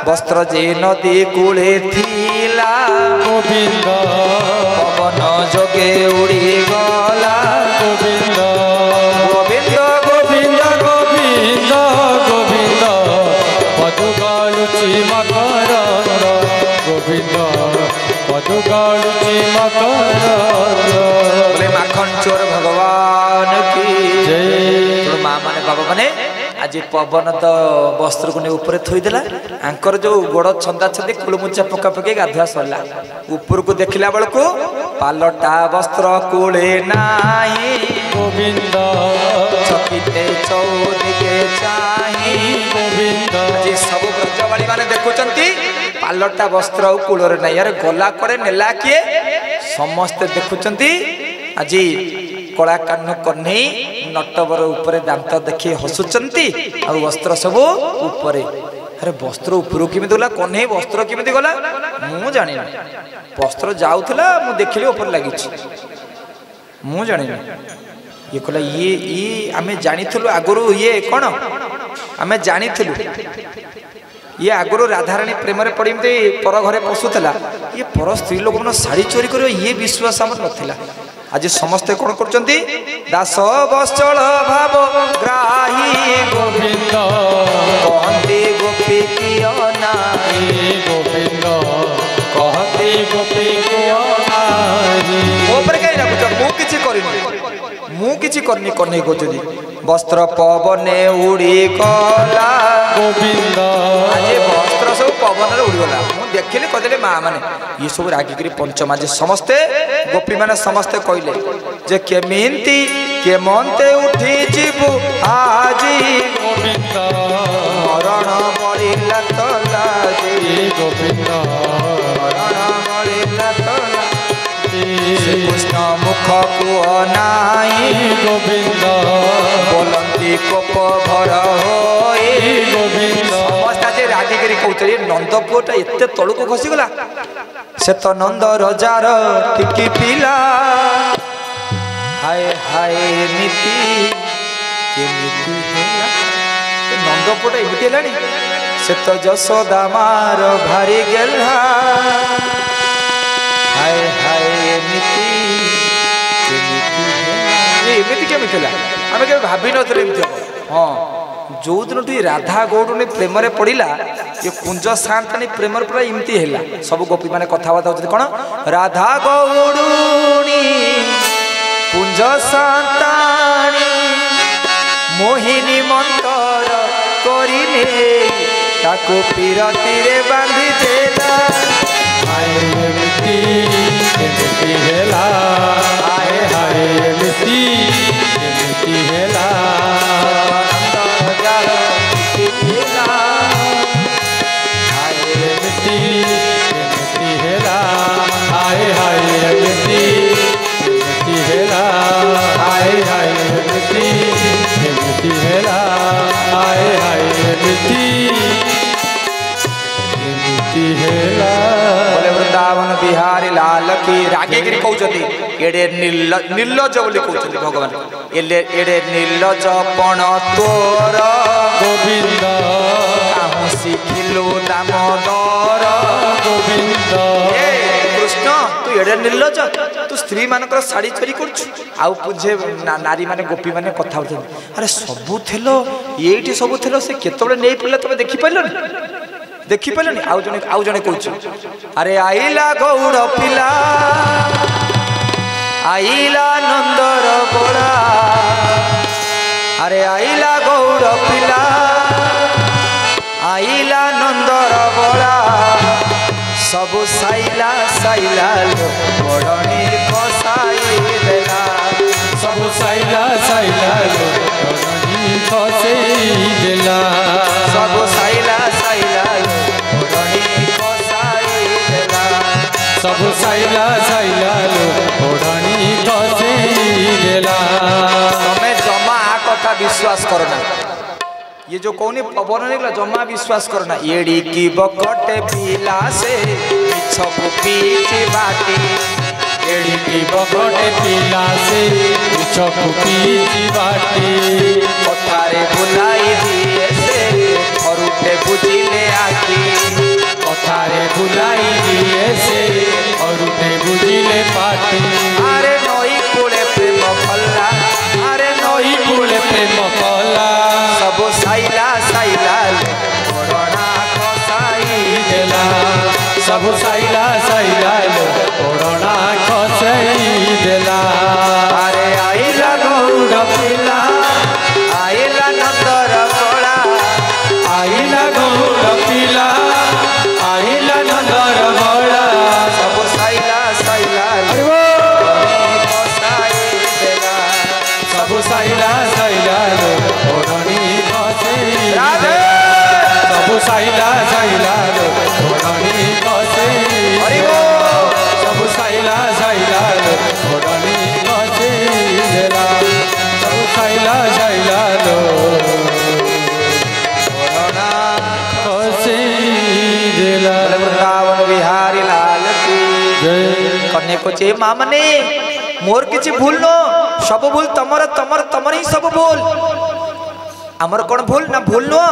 वस्त्र जे नदी कूले थिला गोविंद पवन जोगे उड़ी गला गोविंद गोविंद गोविंद गोविंद गोविंद पदुगालुची मकर गोविंद पदुगालुची मकर बोले माखन चोर भगवान की जय। माँ माने बाबा माने आज पवन तो वस्त्र को नहीं ऊपर थोईदेला आंकर जो गोड़ छंदा छंदी कुलमुचा पका पके गाधुआ सरला ऊपर को देखला बेलको पालटा वस्त्र कूले नाही गोविंद चकिते चौदिके चाही गोविंद आज सब ब्रजवाणी माने देखुचंती पालटा वस्त्र कूलरे नाही यार गला करे नेला किए समस्त देखुचंती आज कला कान कन्हई नटवर ऊपर दांत देखी हसुचंती आ वस्त्र सब ऊपर अरे वस्त्र ऊपर केमी गला कन्हई वस्त्र केमी गला मु जानी वस्त्र जाउथला मु देखली ऊपर लागि मु जानी ये कहला ये आमे जानिथलु आगुरु ये कोन आमे जानिथलु ये आगुरु राधारानी प्रेम रे पड़ी पर घरे पशुला ये पर स्त्री लोक मन साड़ी चोरी करियो ये विश्वास हमर नथिला आज समस्ते कौन कर दास बचल भाव ग्राही गोविंद कहते गोपी कियो नारी गोविंद कहते गोपी ऊपर कहीं लगुच मु किछि करिनी मु किछि करनी कन्हई कहउछी वस्त्र पवने उड़ी गला गोविंद आज वस्त्र सब पवन रे उड़ी गला मु देखिले कहले माँ माने ये सब रागिकी पंचमा जे समस्ते गोपी माने समस्ते कहले जे केमिंती केमंते उठी जीवु आजी गोविंद मरण मरिला तला जी गोविंद मरण मरिला तला श्री कृष्ण मुख को नाही गोविंद बोलंती कोप भर होई गोविंद समस्त जे रागिकी कहउछे नंद पुओटा एते तळु को खसी गला से तो नंद रजार टिकी पिला हाय हाय नीति के नीति हैला नंद पुओटा एमिति हेलानी से तो जशोदा मार भारी गेला हाय हाय नीति के नीति हैला एमिति के मिथिला आमे के भाबी नथले एमिति हां जो दिन राधा गौड़ुनी प्रेम रे पड़िला ये कुंज शांतानी प्रेम पूरा इमती है सब गोपी माने कथबार्ता होती कौन राधा गौड़ुनी कुंज शांतानी मोहिनी मंतर करिले ताको पीरती रे बांधी देला हाय मिट्टी मिट्टी हेला हाय हाय मिट्टी मिट्टी हेला वृंदावन बिहारी लाल की रागिकी कहते एडे निर्लज बोली कहते भगवान एडे निर्लज पण तोर गोविंद काहू शिखिलु दामोदर गोविंद कृष्ण तू एडे निर्लज तू स्त्री मानकर साड़ी चोरी करछु आउ पूजे नारी माने गोपी माने कथा होते अरे सबु थेलो एठी सबु थेलो से केतबे नै पड़ला तबे देखि पाइलनी आउ जने कहछु अरे आइला गौड़ पिला आइला नंदर बोला अरे आइला गौड़ पिला आइला नंदर बोला सब साइला साइला बड़नी खसाई देला सब साइला साइला बड़नी खसाई देला सब साइला साइला बड़नी खसाई देला सब साइला साइला बड़नी खसाई देला तमें जमा आ कथा विश्वास करना ये जो कौनी पवन निकला जमा विश्वास करना एड़ी की बकटे पीला से छपु पीछे बाटी एड़ी की बकटे पीला से छपु पीछे बाटी कथारे बुलाई दिए से घरुटे बुझिले आखी सब साइला साइला लो ओढ़ना खसई देला अरे आइला गौड़ पिला आइला नंदर बड़ा आइला गौड़ पिला आइला नंदर बड़ा सब साइला साइला सब साइला साइला लो ओढ़नी खसई देला सब साइला साइला लो ओढ़नी खसई सब साइला साइला लो ओढ़नी खसई देला सब साइला साइला लो खसई देला वृंदावन बिहारी लाल की जय कन्या को चे माँ मने मोर किछि भूल नो सब भूल तमर तमर तमर ही सब भूल आमर कौन भूल ना भूल नो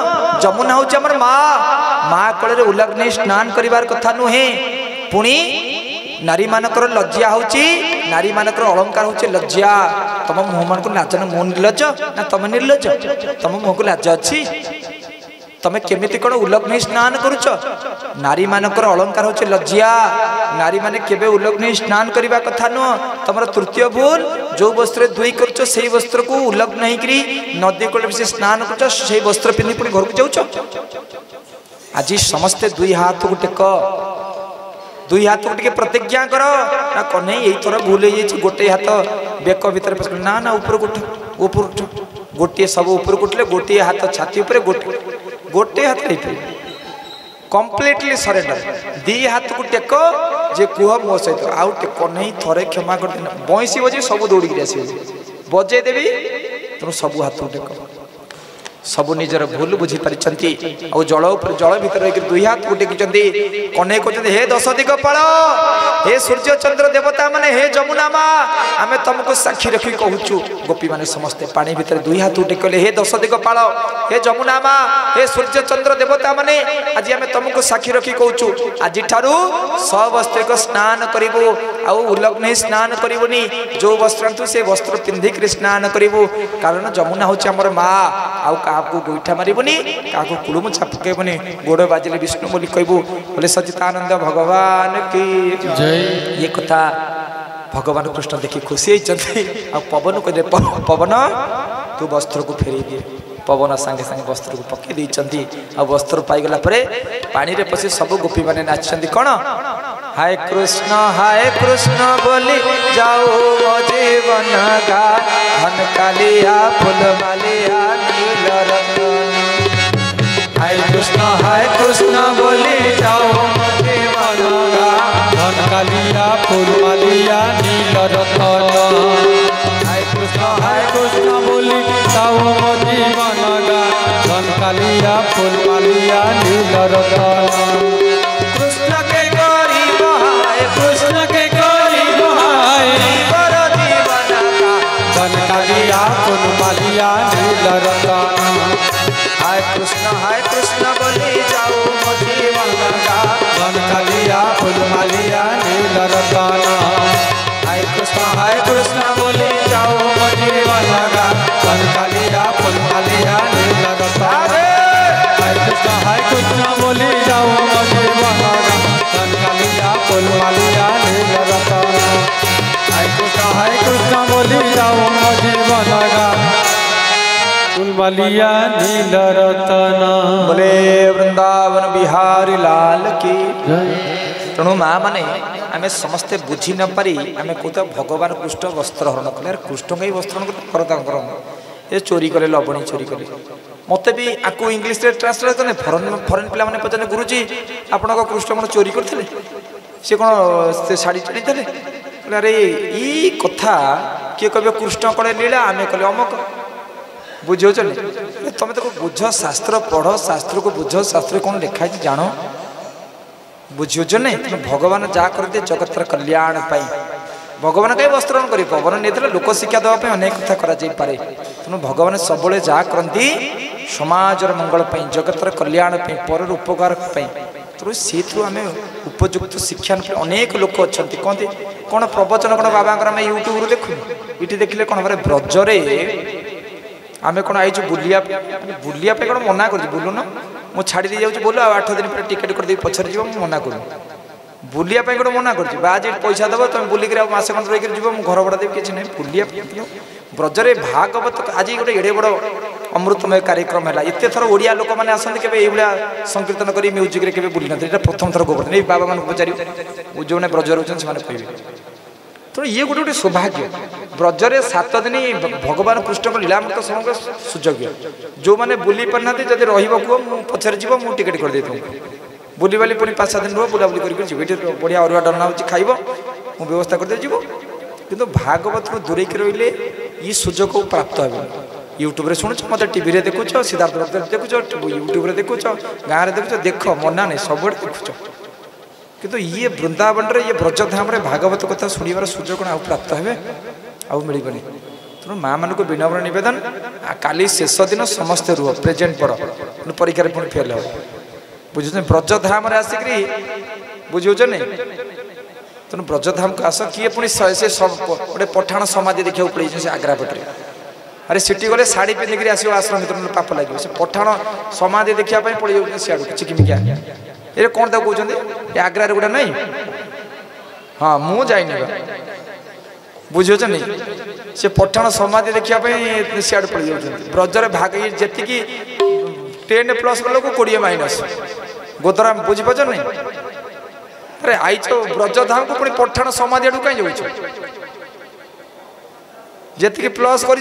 जमुना हूँ आमर माँ कड़े उलग्ने स्नान करिवार कथा नुहे पुणी नारी मानकर लज्जा होची नारी मानकर अलंकार होची लज्जा तम मुह मान को नाचन मुह निर्लज ना तम निर्लज तम मुह को लाज अच्छी तमे केमिति कौन उलग्ने स्नान करुच नारी मानकर अलंकार होची लज्जा नारी माने केबे उलग्ने स्नान करिबा कथा नुह तमर तृतीय भूल जो वस्त्र धोई करुच से वस्त्र को उलग्न होइकरी नदी कोल से स्नान करुच से वस्त्र पिंधि पुणी घर को जाउच आज समस्ते दुई हाथ को टेक दुई हाथ को टिके प्रतिज्ञा कर ना कन्हई यही थोड़ा भूल हो जाए गोटे हाथ बेक भितर पस ना ना ऊपर उठ ऊपर उठ गोटे सब ऊपर उठले गोटे हाथ छाती ऊपर गोटे हाथ नहीं कम्प्लीटली सरेंडर दी हाथ को टेक जे कुह मो सहित आउ टेक नहीं थोड़े क्षमा कर देना बंसी बजे सब दौड़ी आस बजे देवी तेणु सब हाथ को टेक सब निजर भूल बुझी पारिछंती और जल जल भीतर रही दुई हाथ को टेकिछंती कन्हई कहते हे दश दिगपाल हे सूर्य चंद्र देवता माने हे जमुना माँ आमे तुमको साक्षी रखी कहूचु गोपी माने समस्ते पानी भीतर दुई हाथ टेकले हे दश दिगपाल हे जमुना माँ हे सूर्य चंद्र देवता माने आज आमे तुमको साक्षी रखी कहूचु आज ठारू सब वस्त्र को स्नान करिवो आ उलग्न स्नान करिवोनी जो वस्त्र आंतु से वस्त्र पिंधिक स्नान करिवो कारण जमुना होची हमर माँ आउ आपको गोईठा मारिबनी क्या कुड़ुम छापकेबनी गोड़ बाजिले विष्णु बोली कहबू बोले सचितानंद भगवान की जय ये कथा भगवान कृष्ण देखी खुशी होती पवन कहते पवन तू वस्त्र को फेरी दिए पवन सांगे सांगे वस्त्र को पकई देती आ वस्त्र पाईगला पानी रे पशि सब गोपी मैंने नाचती कौन हाय कृष्ण बोली जाओ मो जीवन गा धन कालिया फूल मालिया नील रतन हाय कृष्ण बोली जाओ मो जीवन गा धन कालिया फूल मालिया नील रतन हाय कृष्ण बोली जाओ मो जीवन गा धन कालिया फूल मालिया नील रतन कृष्ण के गरीब हाय कृष्ण के गरीब हाय पर जीवन का धन कालिया फूल मालिया नील रतन हाय कृष्ण बोली जाओ मो जीवन गा धन कालिया फूल मालिया नील रतन हाय कृष्ण बोली जाओ मो जीवन गा धन कालिया फूल मालिया नील रतन हाय कृष्ण बोली जाओ मो जीवन गा धन कालिया फूल मालिया नील रतन हाय कृष्ण बोली जाओ मो जीवन गा फूल मालिया नील रतन बोले वृंदावन बिहारी लाल की तेणु माँ मैंने आम समस्ते बुझी न पारी आम कहते भगवान कृष्ण वस्त्र हरण कले कृष्ण कहीं वस्त्र हरण कर ये चोरी कले लवणी चोरी कले मत भी आपको इंग्लीश ट्रांसलेट करें फरेन पिला मैंने पचारे गुरुजी आपण कृष्ण कौन चोरी करते सी कौन से शाढ़ी चढ़ी थे अरे ये कथा किए कहे कृष्ण कड़े लीला आम कले अमक बुझे तुम तो बुझ शास्त्र पढ़ शास्त्र को बुझ शास्त्र कौन लिखाई जान बुझे नहीं तुम भगवान जहाँ करते जगतर कल्याण पाई भगवान कहीं वस्त्र कर पवन नहीं लोक शिक्षा देवाई अनेक कथा करे तेणु भगवान सब जहाँ करती समाजर मंगल जगतर कल्याण पर उपकार तेणु से आम उपयुक्त शिक्षा अनेक लोक अच्छा कहते कौन प्रवचन कौन बाबा आम यूट्यूब देखु ये देखिले कौन ब्रजरे आम कौन आई बुलिया कौन मना कर बुलून मुझे छाड़ी दे जाऊँ बोलो 8 दिन पर टिकेट कर पछरे जी मना करूँ बुलिया गोटे मना कर आज पैसा दब तुम बुलिक मसे खंड रही जीव घर भड़ा देवी किसी ना बुलिया ब्रजरे भागवत आज गोटे एड़े बड़ अमृतमय कार्यक्रम है एत थर ओडिया लोक मैंने आसते के संकीर्तन कर म्यूजिक रे बुली ना प्रथम थर गोबर नहीं बाबा मान पचार जो मैंने ब्रज रोचे कहे तो ये गोटे गोटे सौभाग्य ब्रजरे 7 दिन भगवान कृष्ण लीलामृत समग्र सुयोग्य जो मैंने बुली पारना जब रही पचर जीव मुझे टिकेट कर दे बुली बाली पुणी 5-7 दिन रुह बुलाबुली कर बढ़िया अरुआ डलना हो खाइब मु व्यवस्था करदे जीव किंतु भागवत दूरेक रही ये सुजोग प्राप्त हे यूट्यूब रे शुणुच मत टीवी रे देखुच सिद्धार्थ देखुच यूट्यूब रे देखुच गाँव में देखुच देख मना नहीं सब देखुच किंतु ये वृंदावन रे ये ब्रजधाम रे भागवत कथा शुणवार सुजोग आउ प्राप्त हे आउ मिलबनी तेणु माँ मान को विनम्र निवेदन काली शेष दिन समस्ते रुह प्रेजेंट पड़ परीक्षा पुणी फेल हो बुझुच ब्रजधाम आसिक बुझे नहीं तेणु ब्रजधाम को आस किए पुणी से गोटे पठाण समाधि देखा पड़े से आग्रा पटे अरे सीटी गले शाढ़ी पिंधिक आसो आश्रम भर पाप लगे से पठाण समाधि देखापी पड़ जाए सियाड़ चिकिमिकिया ये कौन तक कहते आग्रा गोटा नहीं हाँ मु जाइनि बुझे नहीं से पठाण समाधि देखापी सियाड़ पड़ जाऊँ ब्रजर भाग जी 10+ गल को 20- गोदरा बुझीपार नहीं अरे आईच ब्रजधाम को पुणी पठाण समाधि आड़ कहीं जाऊँ जी प्लस कर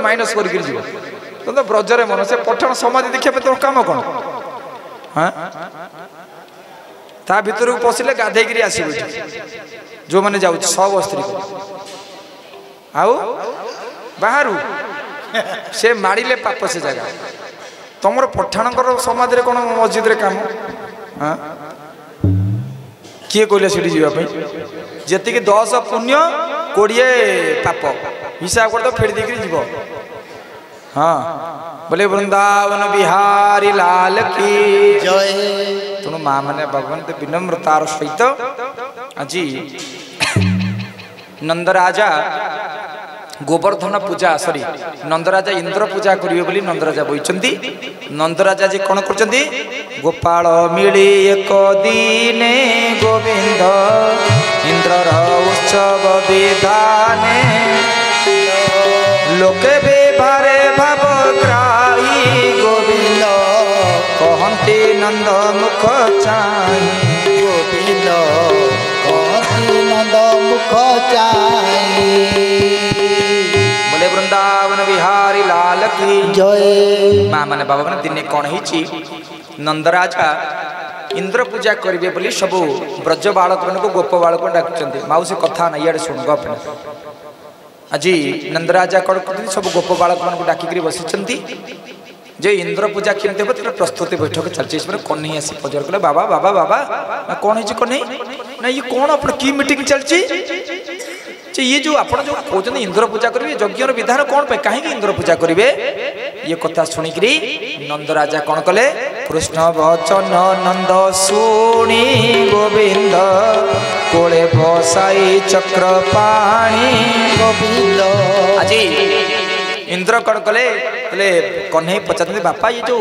माइनस कर तो ब्रजरे मन से पठाण समाधि देखा तुम कम कौन हाँ ता भर को पशिले गाधे आसो जो मैंने जाऊँ सब स्त्री आउ बाहर से माड़े पाप से जगह तुम पठाण समाधि कौन मस्जिद रे काम हाँ किए कहले सीढ़ी जावाई जी 10 पुण्य 20 पाप हिसाब कर फेरी देकर जीव हाँ बोले वृंदावन बिहारी लाल की जय तेणु माँ मैंने भगवान विनम्रतार सहित आज नंदराजा गोवर्धन पूजा सॉरी नंदराजा इंद्र पूजा करिवे बोली नंदराजा बोइचंती नंदराजा जी कौन करचंती गोपाल मिली एक दिने गोविंद इंद्रर उत्सव विधाने लोके बेभारे भाव ग्राही गोविंद कहंती नंद मुख चाहि गोविंद कहंती नंद मुख चाहि बोले वृंदावन बिहारी लाल की जय माँ मैंने बाबा मैंने दिने कौन ही नंदराजा इंद्र पूजा करेंगे बोली सब ब्रज बालक मान को गोप बालक डाकुंट माउसी कथा ना इे शुण गप आज नंदराजा कौन कर सब गोप बालक मान डाकिक बसी जे इंद्र पूजा केमती हम तेरे प्रस्तुति बैठक चलती कन्हई आसी पचार कले बाबा बाबा बाबा ना कौन है कन्हई ना ये कौन आप की मीटिंग चलती ये जो आप कहते इंद्र पूजा करेंगे यज्ञ विधान कौन पे कहीं इंद्र पूजा करेंगे ये कथा शुणिक नंदराजा कौन कले कृष्ण वचन नंद शुणी गोविंद कोले बसाई चक्र पाणी गोविंद आज इंद्र कौन कले कन्हई पचार बापा ये जो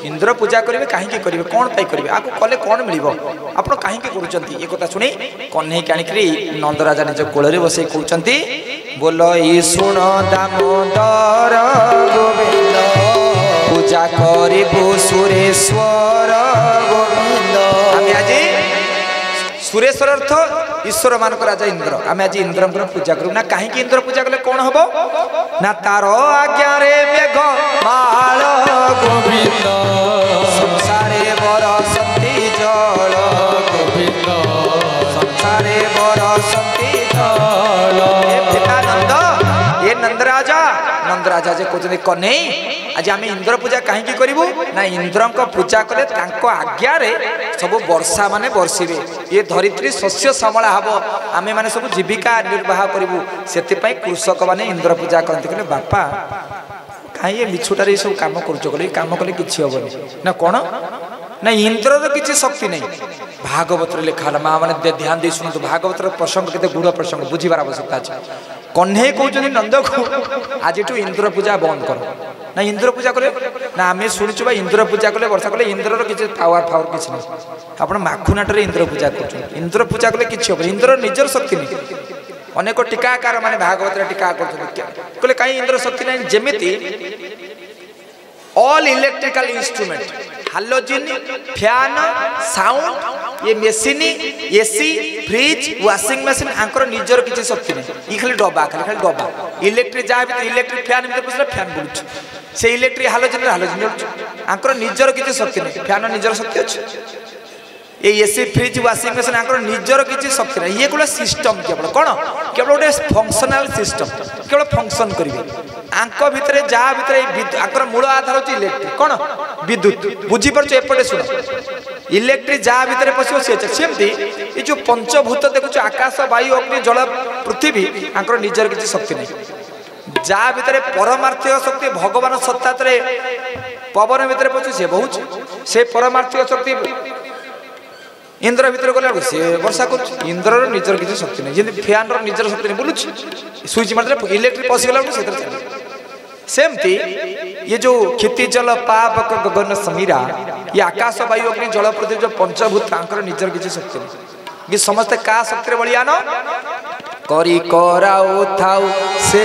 इंद्र पूजा करेंगे कहीं करेंगे कौन पाई करेंगे आपको कले कौन मिल आप कहीं करुँच ये कथा शुणी कन्हई की आणिक नंदराजा निज कोल बसई कहते बोल ई शुण दामोदर गोविंद पूजा करिबु सुरेश्वर गोविंद आम आज सुरेश्वर अर्थ ईश्वर मानक राजा इंद्र आम आज इंद्र पूजा करूँ ना कहीं इंद्र पूजा कले कौन हम ना तार आज्ञा रे मेघ माल गोविंद संसारे बरसती जल गोविंद संसारे बरसती जल ये नंदराजा जे कहते कन्हई आज आम इंद्र पूजा कहीं करूँ ना इंद्र पूजा कले आज्ञा रे सब वर्षा माने बर्षे ये धरित्री शस्य श्यामला हम आम मैंने सब जीविका निर्वाह करूँ से कृषक मैंने इंद्र पूजा करते कहले बापा कहीं मिछुटार ये सब कम कर कम कले कि हेनी ना कौन ना इंद्र किसी शक्ति नहीं भागवत लिखा माँ मैंने ध्यान दे शुणु भागवत प्रसंग के गुड़ प्रसंग बुझीबार आवश्यकता अच्छे कन्हे कहते नंद को आज इंद्र पूजा बंद कर ना इंद्र पूजा कले ना आम शुणुचु इंद्र पूजा कले वर्षा कले इंद्र किसी पावर फावर किसी ना आप माखुनाटे इंद्र पूजा कर इंद्र पूजा कले कि हम इंद्र निजर शक्ति नहीं अनेक टीकाकार माने भागवत टीका कर कहीं इंद्र शक्ति ना जमीती all electrical instrument halogen fan sound ये machine AC fridge washing machine आंकर निजर किसी शक्ति नहीं ये खाली डब्बा खाली डब्बा इलेक्ट्रिक जहाँ भी इलेक्ट्रिक फैन पसला फैन बुलूँ से इलेक्ट्रिक हालोजिन हालोजिन आंकर निजर किसी शक्ति नहीं फैन निजर शक्ति अच्छे ये एसी फ्रिज वाशिंग मशीन आंकर निजर किसी शक्ति नहीं ये गोटे सिस्टम केवल कौन केवल गोटे फंक्शनल सिस्टम केवल फंक्शन करेंगे आंक भितर जहाँ भितर आंकर मूल आधार होची इलेक्ट्रिक कौन विद्युत बुझीपार एपटे शुण इलेक्ट्रिक जहाँ भितर पशु सी सेमती ये जो पंचभूत देखुच आकाश वायु अग्नि जल पृथ्वी आंकर निजर किसी शक्ति नहीं जहाँ भितर परमार्थिक शक्ति भगवान सत्ता पवन भितर पशु सी बहुत से परमार्थिक शक्ति इंद्र भितर गला सी वर्षा कर इंद्र निजर किसी शक्ति नहीं जमी फैन निजर शक्ति नहीं बुलूँ स्विच मारे इलेक्ट्रिक पशिगला सेमती ये जो क्षिति जल पावक गगन समीरा ये आकाश वायु अग्नि जल पृथ्वी जो पंचभूत आंकर निजर किसी शक्ति नहीं ये समस्ते का शक्ति बलियान करी कराऊ थाऊ से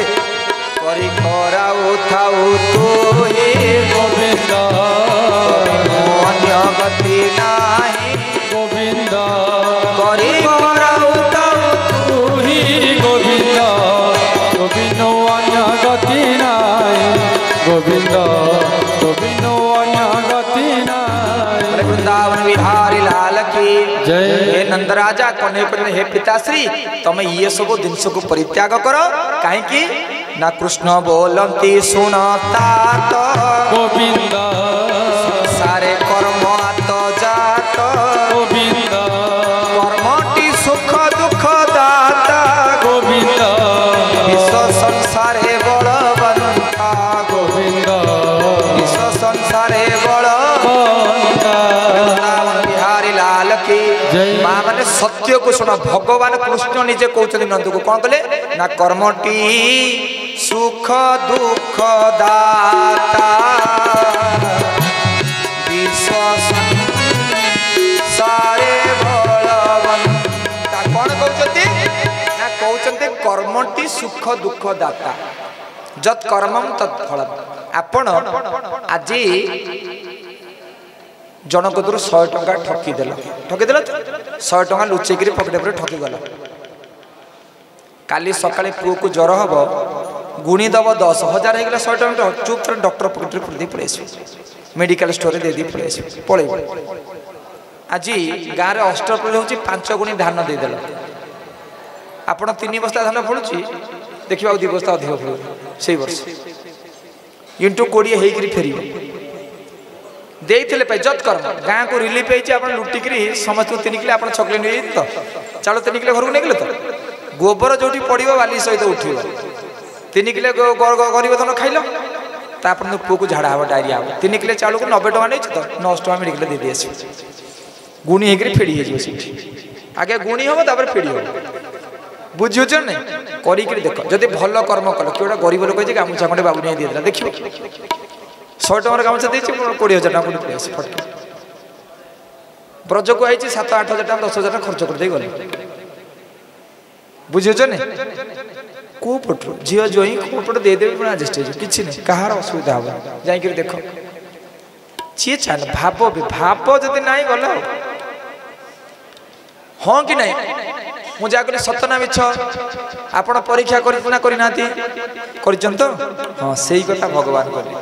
करी कराऊ थाऊ तो हे गोविंद अन्य गति नाही गोविंद करी कराऊ थाऊ तू ही गोविंद गोविंद अन्य गति नाय गोविंद गोविंद अन्य गति नाय वृंदावन बिहारी लाल की जय। हे नंदराजा कन्हे कहते हे पिताश्री तमें ये सब जिनस को परित्याग कर कहीं ना कृष्ण बोलती सुनता तो गोविंद सारे कर्म आत जात गोविंद कर्मटी सुख दुख दाता गोविंद विश्व संसारे बलवंता गोविंद विश्व संसारे वृंदावन बिहारी लाल की जय। माँ मैंने सत्य को सुन भगवान कृष्ण निजे कहते नंद को कौन कले ना कर्मटी सुख दुख दाता विश्व संसारे बलवंता कौन कहते ना कहते कर्मटी सुख दुख दाता जत कर्मम तत्फलम आपण आज जनक दूर 100 टंका ठकीदेल 100 टंका लुचेक पकेट पर ठकीगल काली सकाଳେ पुओ को ज्वर हम गुणी दब 10,000 हो 100 टंका चुप तर डॉक्टर पकेट पड़े पड़े मेडिकल स्टोर दे पड़े पड़े आज गाँव में अष्टप्रहरी हूँ 5 गुणी धान देदेल आप 3 बस्ता धान फलुची देखा 2 बस्ता अधिक फल से वर्ष इंटू 20 होकर फेर देते जत कर्म गाँव को रिलीफ होती लुटिक समस्त 3 किलो आप छकले नहीं तो चाउल 3 किलो घर को नहीं तो गोबर जो पड़ो बाली सहित उठो 3 किलो गरीब धन खाइल तो पुओ को झाड़ा हम डायरिया हम 3 किलो चाउल को 90 टका नहीं तो 900 टका मेडिकल दे आस गुणी होकर फेड़ी आगे गुणी हम तापर फेड़ी हम बुझुच नहीं कर देख जब भल कर्म कल कि गोटे गरीब लोक गामुछा खंडे बाबू नहीं देदेला देख 100 टकर गामुछा दे 20,000 टका पड़े फटके ब्रज को आई 7-8 हजार 10,000 खर्च कर गले बुझुच नहीं को पट झील जोई को पट देदेवी पुणी आडजस्ट किसी नहीं कहार असुविधा हम जा देख सी चाल भाव भाव जदि ना गला हाँ कि नहीं मुझे कहली सतना मिछ आपण परीक्षा करना तो हाँ से ही कथा भगवान कहले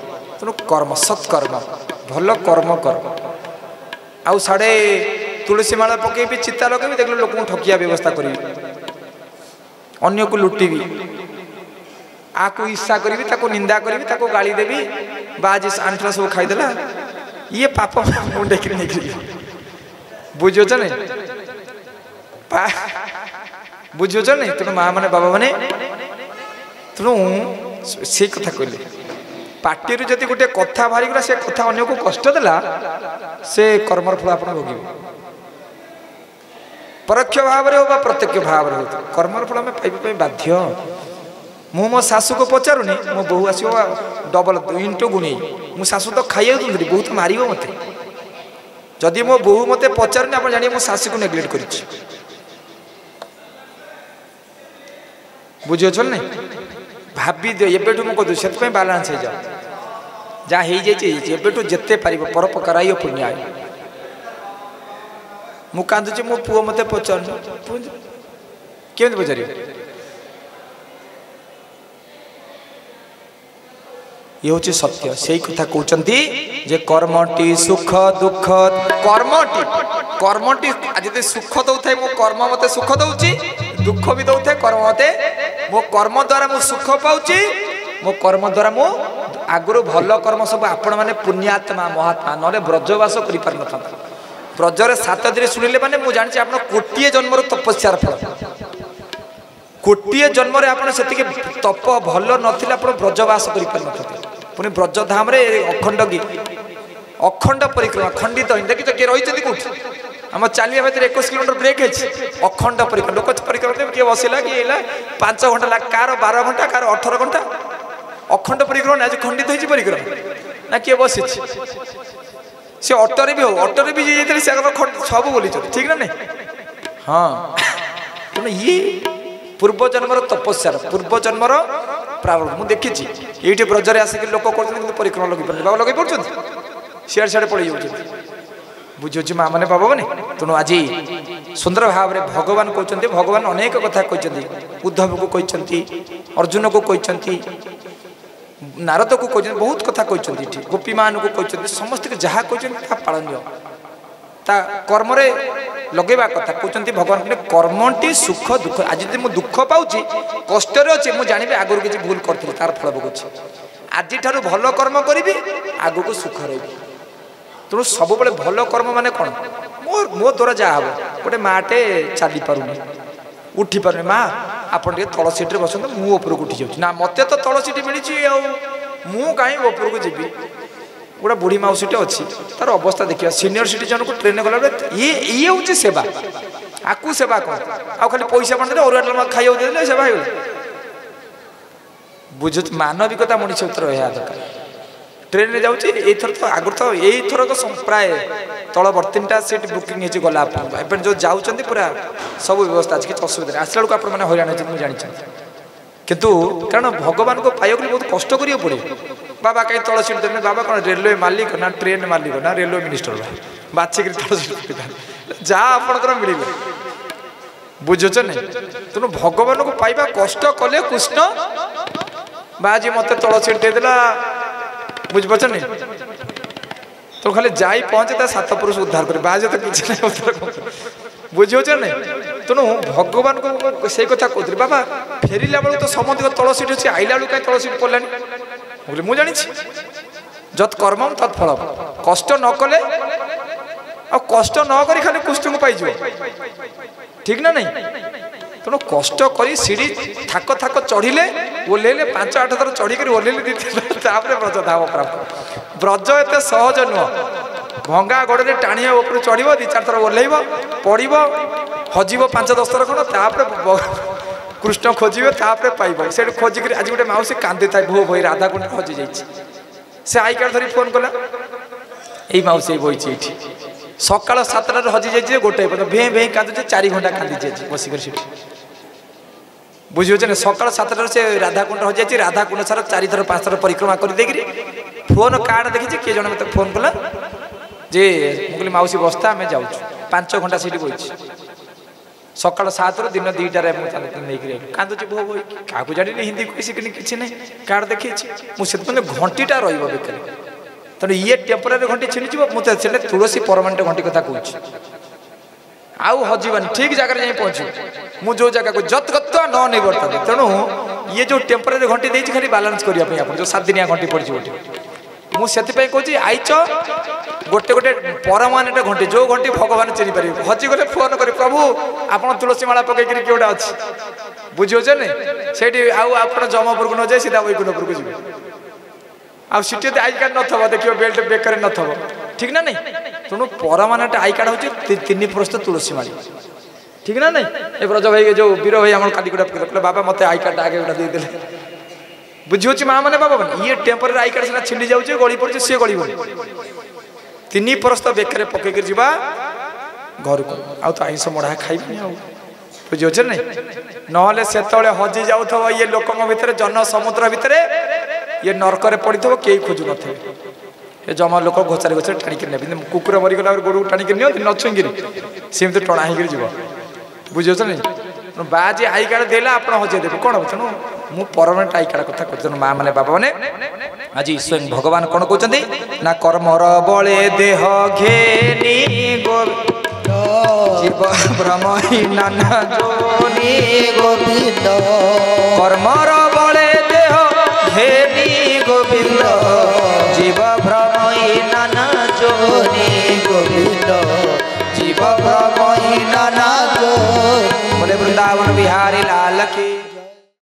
तेणु कर्म सत्कर्म भल कर्म कर आउ साढ़े तुलसी माला पकेबी चिता लगे देख लोक ठकिया व्यवस्था करी अन्य को लुटिबी आकु ईर्षा करी ताको निंदा करी ताको गाली देवी बाजी आंठरा सब खाईदेला ये पाप मुंडे कि नहीं बुझुच नहीं बुझुच नहीं तेणु माँ मैंने बाबा मैंने तेणु से कथा कहले पार्टी जदि गोटे कथा बाहरी गला से कथा अन्य को कष्ट देला से कर्मर फल आप भोगे परोक्ष भाव में हो प्रत्यक्ष भाव में हो कर्मर फल आम पाइबा बाध्य मु मो शाशु को पचारूनी मो बहु आस डबल इंटू गुणी मो शाशु तो खाई दूसरी बहुत मार मत जदि मो बहु मत पचारूनी आप जानिए मो शाशु को नेग्लेक्ट कर बुझे नहीं भाभी दियो एबेठू मुझे कहूँ से बालांस हो जाओ जहाँ हो जाए जिते पार परोपकाराय पुण्याय मु कांदुची मो पुओ मत पचार केमी पचार ये हूँ सत्य से कथा कहते जे कर्मटी सुख दुख कर्मटी आज सुख दौर मो कर्म मत सुख दौची दुख भी दौर कर्म मत मो कर्म द्वारा मु सुख पाऊँ मो कर्म द्वारा मु आगुरी भल कर्म सब आपण मैंने पुण्यात्मा महात्मा ना ब्रजवास कर पार न था ब्रजर 7 दिन शुणिले मैंने मुझे जानी आप कोटिए जन्मर तपस्यार फल कोटिए जन्म से तप भल ना ब्रजवास कर पार न पुणी ब्रजधाम अखंड अखंड परिक्रमा खंडित देखिए किए रही कौट आम चलिया भितर 21 किलोमीटर ब्रेक है अखंड परिक्रमा लोक परिक्रमा किए बसला कि 5 घंटा लगे कार 12 घंटा कार 18 घंटा अखंड परिक्रमा आज खंडित हो परिक्रमा ना किए बसी सी अटोरे भी हो अटोरे भी जाइए सब बोली ठीक ना नहीं हाँ तेना ये पूर्व जन्मर तपस्यार पूर्व जन्मर प्रारंभ मुझे देखी ये ब्रजरे आसिक लोक कर परिक्रमा लगे पारे बाबा लगे पड़े सियाड़े सियाड़े पड़े जाऊँ बुझे माँ मैंने बाबा मैंने तेणु आज सुंदर भाव में भगवान कहते भगवान अनेक कथा कहते उद्धव को कहते अर्जुन को कहते नारद को कहते बहुत कथा कहते गोपी मान को कहते समस्त जहाँ कहते पालन कर्म लगेवा कथा कहते भगवान कहते कर्मटी सुख दुख आज जब मुझे दुख पाऊँगी कष्ट अच्छे मुझे जानी आगुरी किसी भूल करी तार फल भोगुच्छी आज ठार भल कर्म करी आग को सुख रही तेणु सब भल कर्म माने कौन मो द्वारा जहाँ हम गोटे माटे चली पारूनी उठी पारे माँ आपड़ तल सीट्रे बस मु उपरक उठी जाऊँ ना मत तो तल सीट मिली मु कहीं उपरक जी गोटे बुढ़ी मौसीटे अच्छी तार अवस्था देखिए सीनियर सिटीजन को ट्रेन गला ये हूँ सेवा आपको सेवा कौन आ खाली पैसा बंदे अरुआ खाई दे सेवा हो बुझ मानविकता मनुष्य उत्तर रहा दरकार ट्रेन में जाऊँगी एथर तो आगुरी तो यही प्राय तल 3टा सीट बुकिंग हो गला एवं जो जाऊँच पूरा सब व्यवस्था अच्छी किसी असुविधा आसला बेलू आप हईराण मुझे जानी किंतु कारण भगवान को पाइक बहुत कष्ट करियो पड़े बाबा कहीं तल सीट देने बाबा कौन रेलवे मालिक ना ट्रेन मालिक ना रेलवे मिनिस्टर बाछिक तल सीट जहाँ आपंकर मिले बुझुच नहीं तेणु भगवान को पाइबा कष्ट कले कृष्ण बाजी मत तल सीट देदेला बुझिपार नहीं तो खाली जाई पहुंचे 7 पुरुष उद्धार करे बाजे तो किसी नहीं उद्धार बुझे नहीं तेणु भगवान को से कथा कहते बाबा फेरला बेलू तो समस्त तल सीट अच्छी आईला बेलू कहीं तल सीट पड़ानी बोले मुझे जानी जत कर्म तत्फल कष्ट न कले आ कष्ट न करी खाली कृष्ण को पाई ठीक ना नहीं तेणु कष्ट करी सीढ़ी थाक थाक चढ़िले ओह्लैले 5-8 थर चढ़िक ओह्लैले ब्रज धाम प्राप्त ब्रज एत सहज नुह भंगा गोड़े टाणिया उपर चढ़ 2-4 थर ओह्लैब पड़ हजिब 5-10 थर खंड कृष्ण खोजे पाइब से खोजिक आज गोटे मौसी कांदी था भो भई राधा कुंड हजि जाइए से आई कार्ड धरी फोन कला यही मौसी बही ये सकाल 7टार हजि जाइए गोटे भे भे कांदुचे 4 घंटा कांदी बसिक बुझे सकाल 7टार से राधाकुंड हजि जाइए राधाकुंड सारा 4 थर 5 थर परिक्रमा कर फोन कार्ड देखी किए जन मत फोन कला जे मुझे मौसी बस्ता आम जाऊँ 5 घंटा सीट बही सकाल 7 दिन 2टार कांदुचे भो भई क्या जानी हिंदी कोई शिखनी किसी ना कार्ड देखी मुझे घंटीटा रही तेणु ये टेम्पोरारी घंटी छिड़ीज मुझे तुलसी परमानेंट घंटी कथा कहूँ आउ हजबानी ठीक जगह जाए पहुँचू मु जो जगह को जत गत्वा न नहीं बर्ता तेणु ये जो टेम्पोरारी घंटी देती खाली बालांस करने जो 7 दिनिया घंटी पड़ी गोटे मुझे कहूँ आईच गोटे गोटे परमानेंट घंटी जो घंटी भगवान चिन्ह पारे हजिगले फोन कर प्रभु आप तुलसी माला पकईक किए गोटे अच्छी बुझे नहीं से जमपुर को न जाए सीधा वैकुंठपुर को जी ଆଉ ସେଠି ଯଦି ଆଇ କାର୍ଡ ନଥିବ ଦେଖିବ ବେଲ୍ଟ ବେକରେ ନଥିବ ଠିକ ନା ନାଇଁ ତେଣୁ ପରମାନେଣ୍ଟ ଆଇ କାର୍ଡ ହଉଛି 3 ପ୍ରସ୍ତ ତୁଳସୀ ମାଳି ঠিক না নাই এ ব্রজ ভাই যে বীর ভাই আমার কালি গোটা কইলে বাবা মতে আই কার্ড আগে গোটা দিয়ে দিলে বুঝি হচ্ছে মা মানে বাবা মানে ইয়ে টেম্পোরারি আই কার্ড সেটা ছিন্ডি যাচ্ছে গড়ি পড়ছে সে গড়ি বনি 3 প্রস্ত বেকরে পকেইকে ଯିବା ঘরକୁ ଆଉ তো আইଁଷ মড়া খাইবনি ଆଉ বুঝি হচ্ছে নাই নহলে সেতলে হজি যাউথব ইয়ে লোকଙ୍କ ভিতরে জন সমুদ্র ভিতরে ইয়ে নরকরে পড়িথব কেই খোঁজু নথিবে ए जमा लोक घोचारे घोचारे टाणिक ने कुकुर मरीगला गोड़ टाणिक नि नछुंगिरी सेम तो टणा होकर जीव बुझे नहीं बाजे आई कार्ड देला आप हजे देवे कौन तेणु मु परमानेंट आई कार्ड कथा कहते माँ मैंने बाबा मैंने आज स्वयं भगवान कौन कहते ना कर्मर बले देह घेनी जीव भ्रमही नाना जोनी गोविंद कर्मर बले देह घेनी गोविंद जीव भ्रमही नाना जोनी गोविंद जीव भ्रमही नाना जोनी बोले वृंदावन बिहारी लाल की।